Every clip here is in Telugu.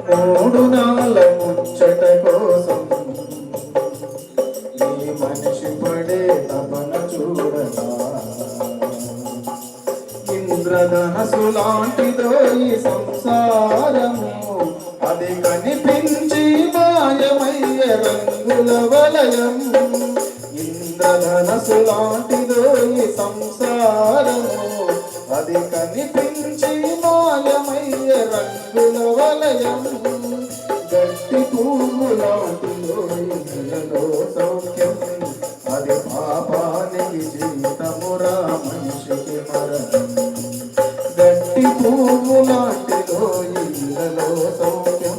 మూడు నాళ్ళ ముచ్చట కోసం ఈ మనిషి పడే తపన చూడగా ఇంద్రధనసు లాంటిదో ఈ సంసారము అది కనిపించి మాయమయ్య రంగుల వలయం ఇంద్రధనసు లాంటిదో ఈ సంసారము అది కనిపించి మాయమయ్య రంగుల వలయం గట్టి పువ్వు లాంటిదో ఇళ్ళలో సౌఖ్యం అది పాపానికి జీవితమురా మనిషికి మరణం గట్టి పువ్వు లాంటిదో ఇళ్ళలో సౌఖ్యం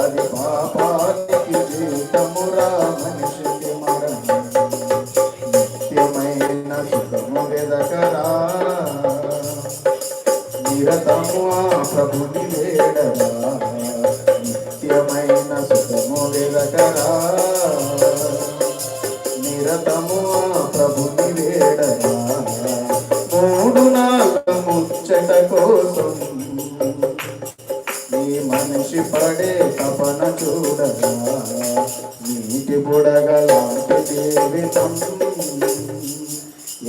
అది పాపానికి జీవితమురా మనిషికి మరణం నిత్యమైన సుఖము వెదకరా నిరతము ఆ ప్రభుని వేడరా నిత్యమైన సుఖము వెదకరా నిరతము ఆ ప్రభుని వేడరా మూడు నాళ్ళ ముచ్చట కోసం ఈ మనిషి పడే తపన చూడగా నీటి బుడగలాంటి జీవితం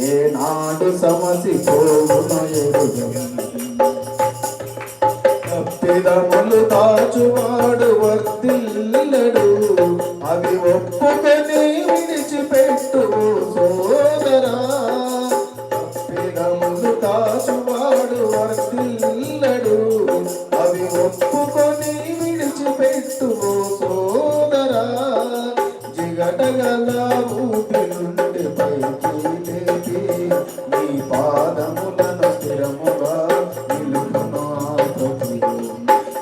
ఏనాడు సమసి పోవున ఎరుగం తప్పిదములు దాచువాడు వర్తిల్లడు అవి ఒప్పుకొని విడిచిపెట్టు సోదరా తప్పిదములు దాచువాడు వర్తిల్లడు అవి ఒప్పుకొని విడిచిపెట్టు సోదరా జిగటగల ఊపి నుండి పైకి లేపి నీ పాదములను స్థిరముగా నిలుపును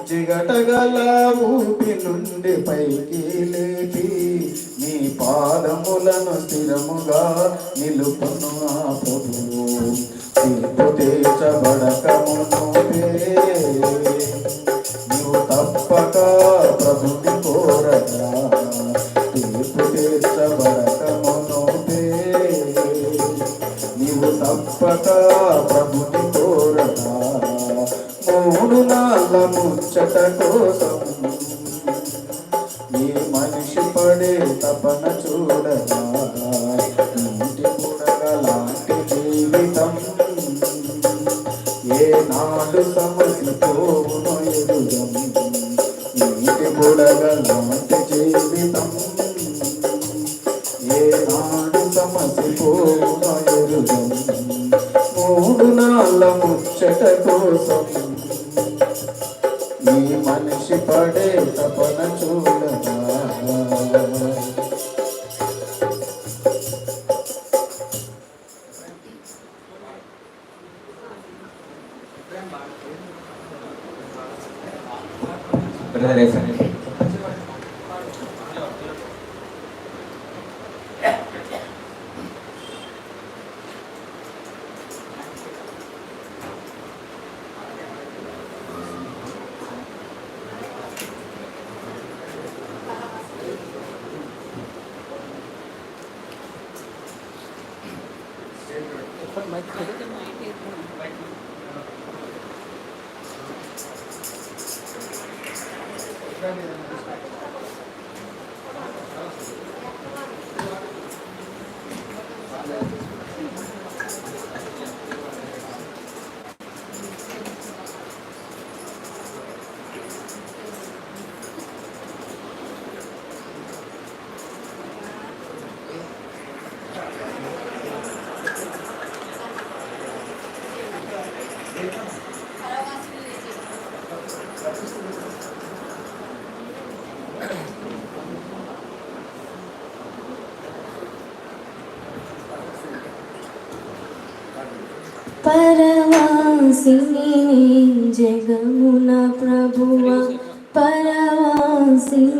జిగటగల ఊపి నుండి పైకి లేపి నీ పాదములను స్థిరముగా నిలుపును ఆ ప్రభువు తీర్పు తీర్చబడకమును నీవు తప్పక ప్రభుని కోరగా తీర్పు తీర్చబడకమును నీవు తప్పక ప్రభుని కోరగా మూడు నాళ్ళ ముచ్చట కోసం ఈ మనిషి పడే తపన చూడగా ఇంటి బుడగలాంటి జీవితం ఏనాడు సమసి పోవును ఎరుగం ఇంటి బుడగలాంటి జీవితం ఏనాడు సమసి పోవును ఎరుగం మూడు నాళ్ళ ముచ్చట కోసం ఈ మనిషి పడే తపన చూడగా పరవాసిని జగమున ప్రభువ పరవాసిని